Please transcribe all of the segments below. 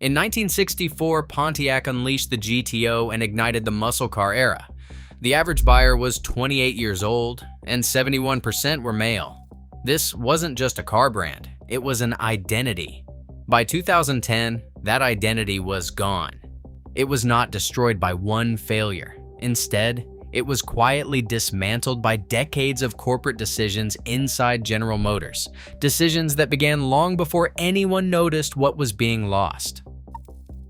In 1964, Pontiac unleashed the GTO and ignited the muscle car era. The average buyer was 28 years old, and 71% were male. This wasn't just a car brand, it was an identity. By 2010, that identity was gone. It was not destroyed by one failure. Instead, it was quietly dismantled by decades of corporate decisions inside General Motors, decisions that began long before anyone noticed what was being lost.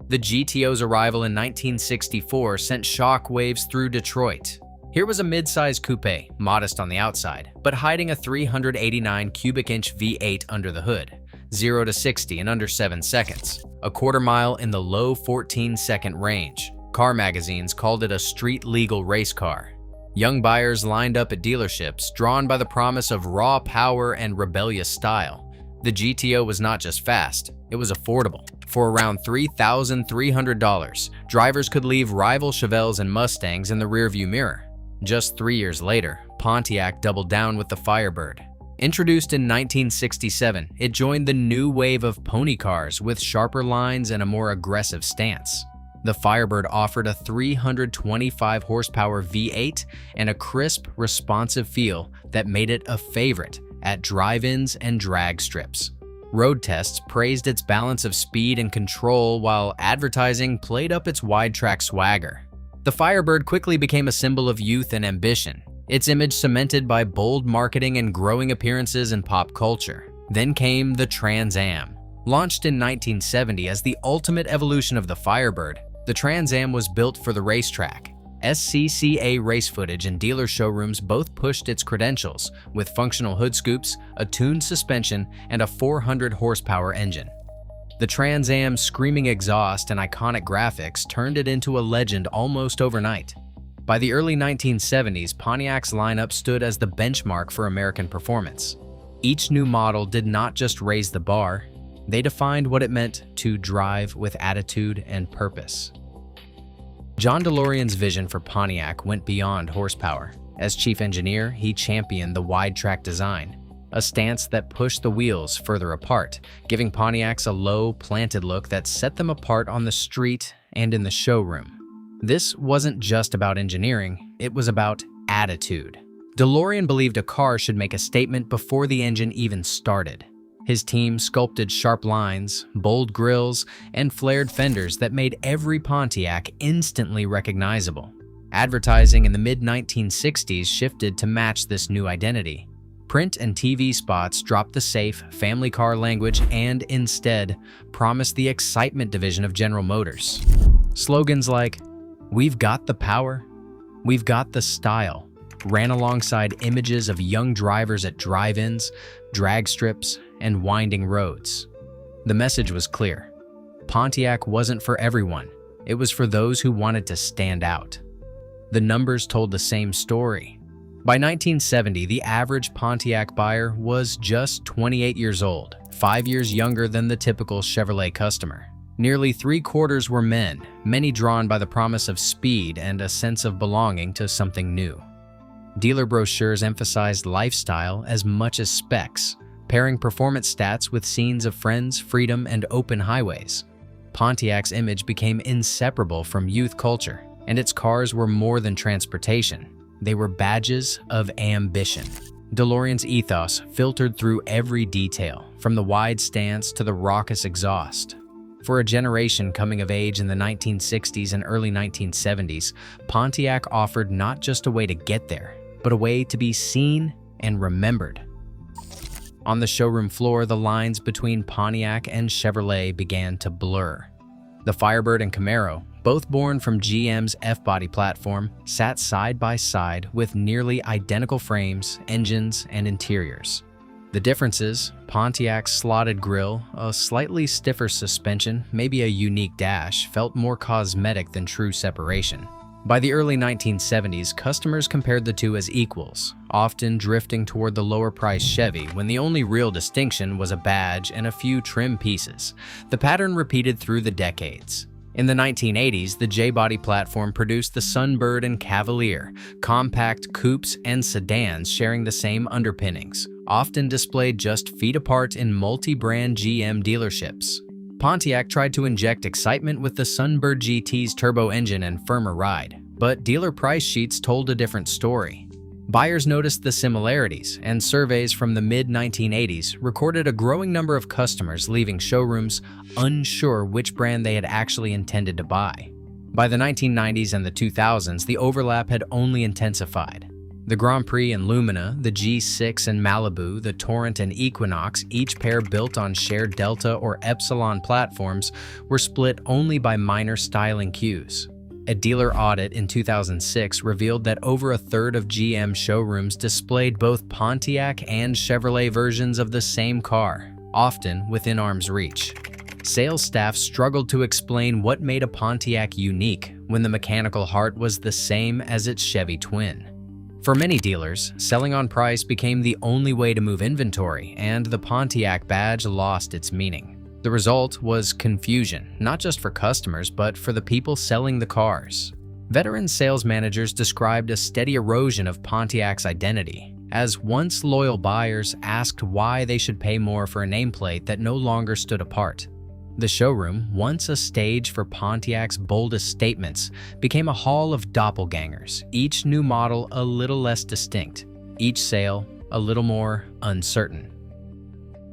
The GTO's arrival in 1964 sent shockwaves through Detroit. Here was a mid-size coupe, modest on the outside, but hiding a 389 cubic inch V8 under the hood, 0 to 60 in under 7 seconds, a quarter mile in the low 14-second range. Car magazines called it a street-legal race car. Young buyers lined up at dealerships, drawn by the promise of raw power and rebellious style. The GTO was not just fast, it was affordable. For around $3,300, drivers could leave rival Chevelles and Mustangs in the rearview mirror. Just 3 years later, Pontiac doubled down with the Firebird. Introduced in 1967, it joined the new wave of pony cars with sharper lines and a more aggressive stance. The Firebird offered a 325 horsepower V8 and a crisp, responsive feel that made it a favorite at drive-ins and drag strips. Road tests praised its balance of speed and control, while advertising played up its wide-track swagger. The Firebird quickly became a symbol of youth and ambition, its image cemented by bold marketing and growing appearances in pop culture. Then came the Trans Am. Launched in 1970 as the ultimate evolution of the Firebird, the Trans Am was built for the racetrack. SCCA race footage and dealer showrooms both pushed its credentials, with functional hood scoops, a tuned suspension, and a 400 horsepower engine. The Trans Am's screaming exhaust and iconic graphics turned it into a legend almost overnight. By the early 1970s, Pontiac's lineup stood as the benchmark for American performance. Each new model did not just raise the bar, they defined what it meant to drive with attitude and purpose. John DeLorean's vision for Pontiac went beyond horsepower. As chief engineer, he championed the wide-track design, a stance that pushed the wheels further apart, giving Pontiacs a low, planted look that set them apart on the street and in the showroom. This wasn't just about engineering, it was about attitude. DeLorean believed a car should make a statement before the engine even started. His team sculpted sharp lines, bold grills, and flared fenders that made every Pontiac instantly recognizable. Advertising in the mid-1960s shifted to match this new identity. Print and TV spots dropped the safe, family car language and instead promised the excitement division of General Motors. Slogans like, "We've got the power, we've got the style," ran alongside images of young drivers at drive-ins, drag strips, and winding roads. The message was clear. Pontiac wasn't for everyone. It was for those who wanted to stand out. The numbers told the same story. By 1970, the average Pontiac buyer was just 28 years old, 5 years younger than the typical Chevrolet customer. Nearly 3/4 were men, many drawn by the promise of speed and a sense of belonging to something new. Dealer brochures emphasized lifestyle as much as specs, pairing performance stats with scenes of friends, freedom, and open highways. Pontiac's image became inseparable from youth culture, and its cars were more than transportation. They were badges of ambition. DeLorean's ethos filtered through every detail, from the wide stance to the raucous exhaust. For a generation coming of age in the 1960s and early 1970s, Pontiac offered not just a way to get there, but a way to be seen and remembered. On the showroom floor, the lines between Pontiac and Chevrolet began to blur. The Firebird and Camaro, both born from GM's F-body platform, sat side by side with nearly identical frames, engines, and interiors. The differences: Pontiac's slotted grille, a slightly stiffer suspension, maybe a unique dash, felt more cosmetic than true separation. By the early 1970s, customers compared the two as equals, often drifting toward the lower-priced Chevy when the only real distinction was a badge and a few trim pieces. The pattern repeated through the decades. In the 1980s, the J-body platform produced the Sunbird and Cavalier, compact coupes and sedans sharing the same underpinnings, often displayed just feet apart in multi-brand GM dealerships. Pontiac tried to inject excitement with the Sunbird GT's turbo engine and firmer ride, but dealer price sheets told a different story. Buyers noticed the similarities, and surveys from the mid-1980s recorded a growing number of customers leaving showrooms unsure which brand they had actually intended to buy. By the 1990s and the 2000s, the overlap had only intensified. The Grand Prix and Lumina, the G6 and Malibu, the Torrent and Equinox, each pair built on shared Delta or Epsilon platforms, were split only by minor styling cues. A dealer audit in 2006 revealed that over a third of GM showrooms displayed both Pontiac and Chevrolet versions of the same car, often within arm's reach. Sales staff struggled to explain what made a Pontiac unique when the mechanical heart was the same as its Chevy twin. For many dealers, selling on price became the only way to move inventory, and the Pontiac badge lost its meaning. The result was confusion, not just for customers, but for the people selling the cars. Veteran sales managers described a steady erosion of Pontiac's identity, as once loyal buyers asked why they should pay more for a nameplate that no longer stood apart. The showroom, once a stage for Pontiac's boldest statements, became a hall of doppelgangers, each new model a little less distinct, each sale a little more uncertain.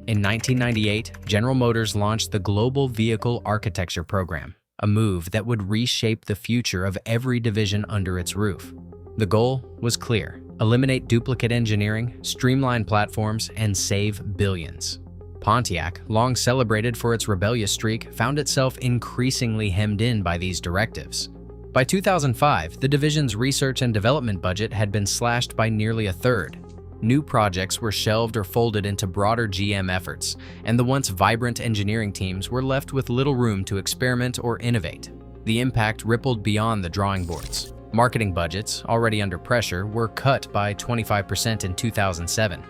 In 1998, General Motors launched the Global Vehicle Architecture Program, a move that would reshape the future of every division under its roof. The goal was clear: eliminate duplicate engineering, streamline platforms, and save billions. Pontiac, long celebrated for its rebellious streak, found itself increasingly hemmed in by these directives. By 2005, the division's research and development budget had been slashed by nearly a third. New projects were shelved or folded into broader GM efforts, and the once vibrant engineering teams were left with little room to experiment or innovate. The impact rippled beyond the drawing boards. Marketing budgets, already under pressure, were cut by 25% in 2007.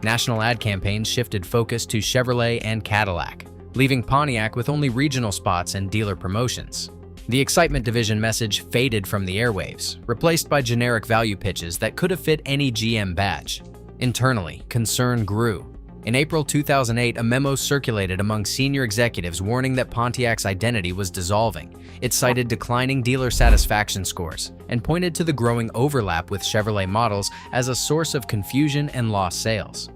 National ad campaigns shifted focus to Chevrolet and Cadillac, leaving Pontiac with only regional spots and dealer promotions. The excitement division message faded from the airwaves, replaced by generic value pitches that could have fit any GM badge. Internally, concern grew. In April 2008, a memo circulated among senior executives warning that Pontiac's identity was dissolving. It cited declining dealer satisfaction scores and pointed to the growing overlap with Chevrolet models as a source of confusion and lost sales.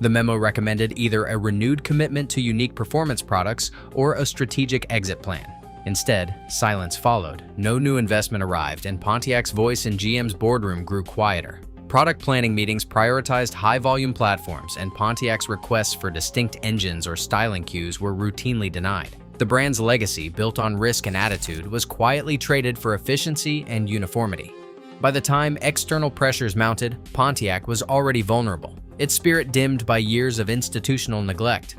The memo recommended either a renewed commitment to unique performance products or a strategic exit plan. Instead, silence followed. No new investment arrived, and Pontiac's voice in GM's boardroom grew quieter. Product planning meetings prioritized high-volume platforms, and Pontiac's requests for distinct engines or styling cues were routinely denied. The brand's legacy, built on risk and attitude, was quietly traded for efficiency and uniformity. By the time external pressures mounted, Pontiac was already vulnerable, its spirit dimmed by years of institutional neglect.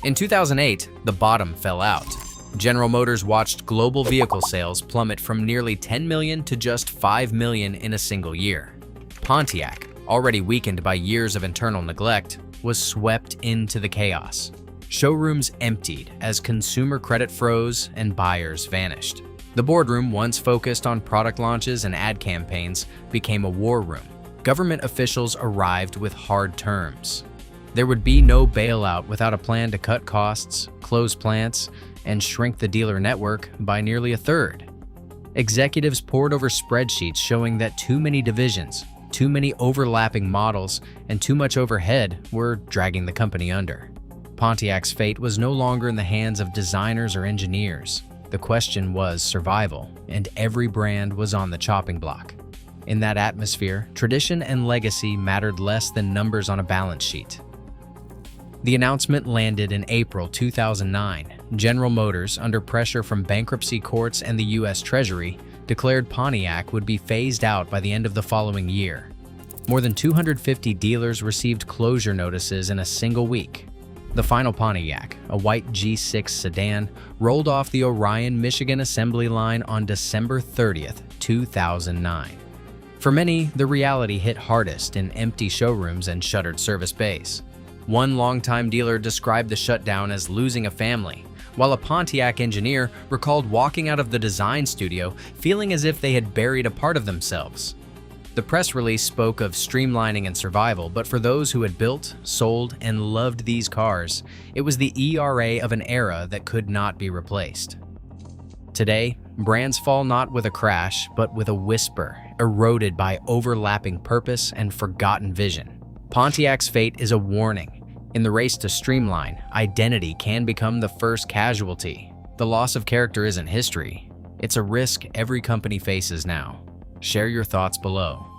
In 2008, the bottom fell out. General Motors watched global vehicle sales plummet from nearly 10 million to just 5 million in a single year. Pontiac, already weakened by years of internal neglect, was swept into the chaos. Showrooms emptied as consumer credit froze and buyers vanished. The boardroom, once focused on product launches and ad campaigns, became a war room. Government officials arrived with hard terms. There would be no bailout without a plan to cut costs, close plants, and shrink the dealer network by nearly a third. Executives pored over spreadsheets showing that too many divisions, too many overlapping models, and too much overhead were dragging the company under. Pontiac's fate was no longer in the hands of designers or engineers. The question was survival, and every brand was on the chopping block. In that atmosphere, tradition and legacy mattered less than numbers on a balance sheet. The announcement landed in April 2009. General Motors, under pressure from bankruptcy courts and the U.S. Treasury, declared Pontiac would be phased out by the end of the following year. More than 250 dealers received closure notices in a single week. The final Pontiac, a white G6 sedan, rolled off the Orion, Michigan assembly line on December 30th, 2009. For many, the reality hit hardest in empty showrooms and shuttered service bays. One longtime dealer described the shutdown as losing a family, while a Pontiac engineer recalled walking out of the design studio feeling as if they had buried a part of themselves. The press release spoke of streamlining and survival, but for those who had built, sold, and loved these cars, it was the ERA of an era that could not be replaced. Today, brands fall not with a crash, but with a whisper, eroded by overlapping purpose and forgotten vision. Pontiac's fate is a warning. In the race to streamline, identity can become the first casualty. The loss of character isn't history. It's a risk every company faces now. Share your thoughts below.